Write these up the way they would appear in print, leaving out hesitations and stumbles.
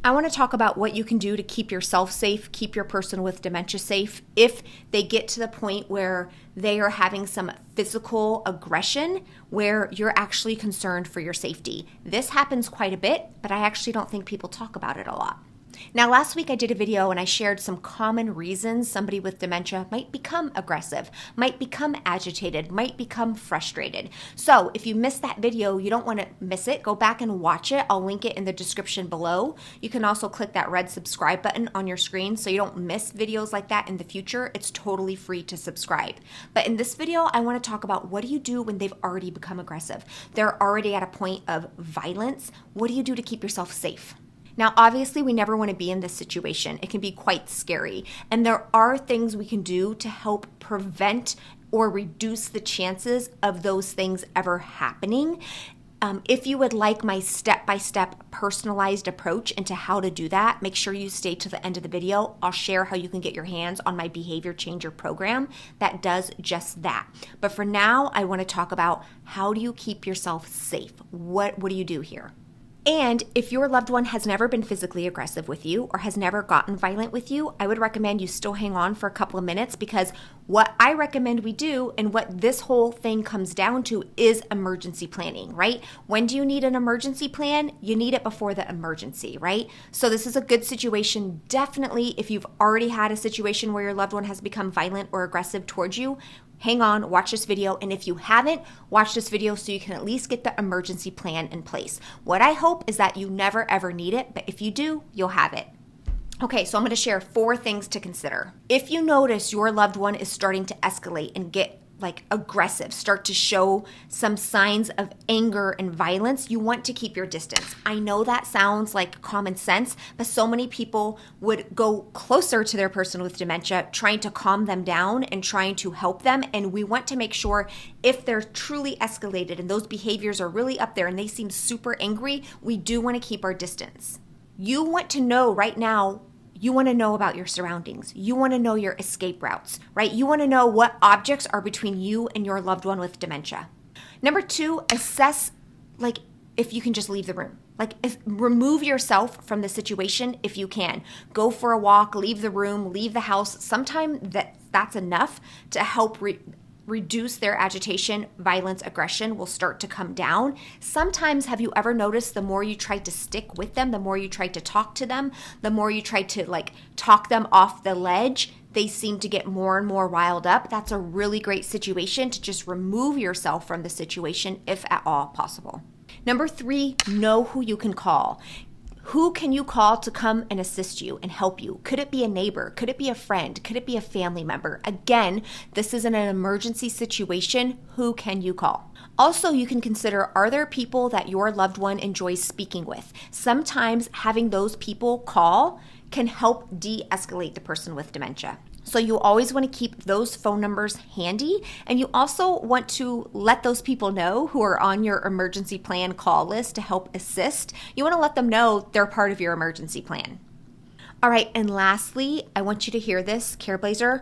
I want to talk about what you can do to keep yourself safe, keep your person with dementia safe if they get to the point where they are having some physical aggression where you're actually concerned for your safety. This happens quite a bit, but I actually don't think people talk about it a lot. Now, last week I did a video and I shared some common reasons somebody with dementia might become aggressive, might become agitated, might become frustrated. So if you missed that video, you don't want to miss it. Go back and watch it. I'll link it in the description below. You can also click that red subscribe button on your screen so you don't miss videos like that in the future. It's totally free to subscribe. But in this video, I want to talk about what do you do when they've already become aggressive? They're already at a point of violence. What do you do to keep yourself safe? Now, obviously, we never want to be in this situation. It can be quite scary. And there are things we can do to help prevent or reduce the chances of those things ever happening. If you would like my step-by-step personalized approach into how to do that, make sure you stay to the end of the video. I'll share how you can get your hands on my Behavior Changer program that does just that. But for now, I want to talk about how do you keep yourself safe? What do you do here? And if your loved one has never been physically aggressive with you or has never gotten violent with you, I would recommend you still hang on for a couple of minutes, because what I recommend we do and what this whole thing comes down to is emergency planning, right? When do you need an emergency plan? You need it before the emergency, right? So this is a good situation. Definitely, if you've already had a situation where your loved one has become violent or aggressive towards you, hang on, watch this video, and if you haven't, watch this video so you can at least get the emergency plan in place. What I hope is that you never ever need it, but if you do, you'll have it. Okay, so I'm going to share 4 things to consider. If you notice your loved one is starting to escalate and get aggressive, start to show some signs of anger and violence, you want to keep your distance. I know that sounds like common sense, but so many people would go closer to their person with dementia, trying to calm them down and trying to help them. And we want to make sure if they're truly escalated and those behaviors are really up there and they seem super angry, we do want to keep our distance. You want to know right now, you want to know about your surroundings. You want to know your escape routes, right? You want to know what objects are between you and your loved one with dementia. Number 2, assess if you can just leave the room. Remove yourself from the situation if you can. Go for a walk, leave the room, leave the house. Sometimes that's enough to help reduce their agitation, violence, aggression will start to come down. Sometimes, have you ever noticed the more you try to stick with them, the more you try to talk to them, the more you try to talk them off the ledge, they seem to get more and more riled up? That's a really great situation to just remove yourself from the situation if at all possible. Number 3, know who you can call. Who can you call to come and assist you and help you? Could it be a neighbor? Could it be a friend? Could it be a family member? Again, this is in an emergency situation. Who can you call? Also, you can consider, are there people that your loved one enjoys speaking with? Sometimes having those people call can help de-escalate the person with dementia. So you always want to keep those phone numbers handy, and you also want to let those people know who are on your emergency plan call list to help assist. You want to let them know they're part of your emergency plan. All right, and lastly, I want you to hear this, Careblazer.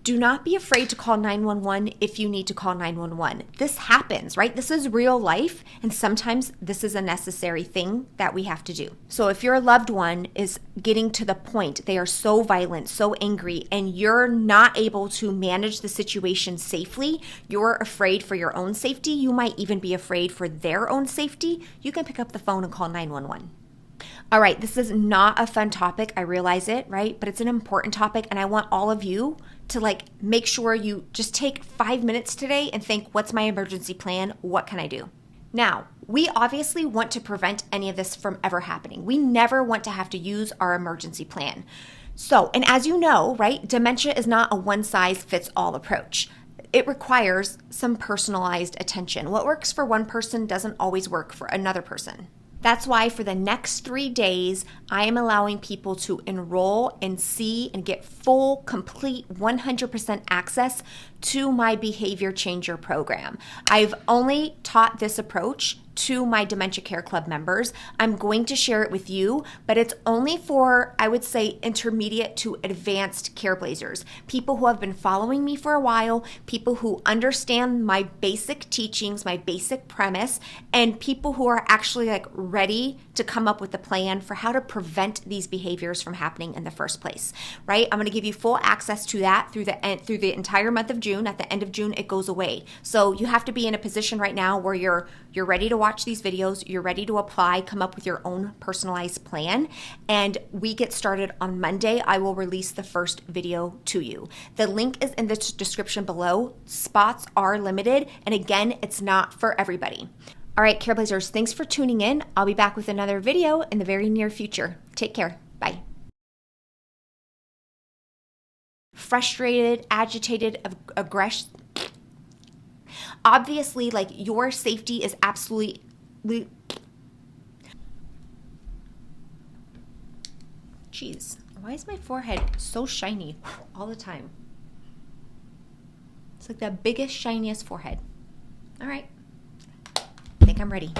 Do not be afraid to call 911 if you need to call 911. This happens, right? This is real life, and sometimes this is a necessary thing that we have to do. So if your loved one is getting to the point, they are so violent, so angry, and you're not able to manage the situation safely, you're afraid for your own safety, you might even be afraid for their own safety, you can pick up the phone and call 911. All right, this is not a fun topic, I realize it, right? But it's an important topic, and I want all of you to make sure you just take 5 minutes today and think, what's my emergency plan? What can I do? Now, we obviously want to prevent any of this from ever happening. We never want to have to use our emergency plan. So, and as you know, right, dementia is not a one-size-fits-all approach. It requires some personalized attention. What works for one person doesn't always work for another person. That's why for the next 3 days, I am allowing people to enroll and see and get full, complete, 100% access to my behavior changer program. I've only taught this approach to my Dementia Care Club members. I'm going to share it with you, but it's only for, I would say, intermediate to advanced Careblazers, people who have been following me for a while, people who understand my basic teachings, my basic premise, and people who are actually like ready to come up with a plan for how to prevent these behaviors from happening in the first place, right? I'm going to give you full access to that through the entire month of June. At the end of June, it goes away. So you have to be in a position right now where you're ready to watch these videos, you're ready to apply, come up with your own personalized plan, and we get started on Monday. I will release the first video to you. The link is in the description below. Spots are limited, and again, it's not for everybody. All right, Careblazers, thanks for tuning in. I'll be back with another video in the very near future. Take care. Bye. Frustrated, agitated, aggressive. Obviously, like, your safety is absolutely... Jeez, why is my forehead so shiny all the time? It's like the biggest, shiniest forehead. All right, I think I'm ready.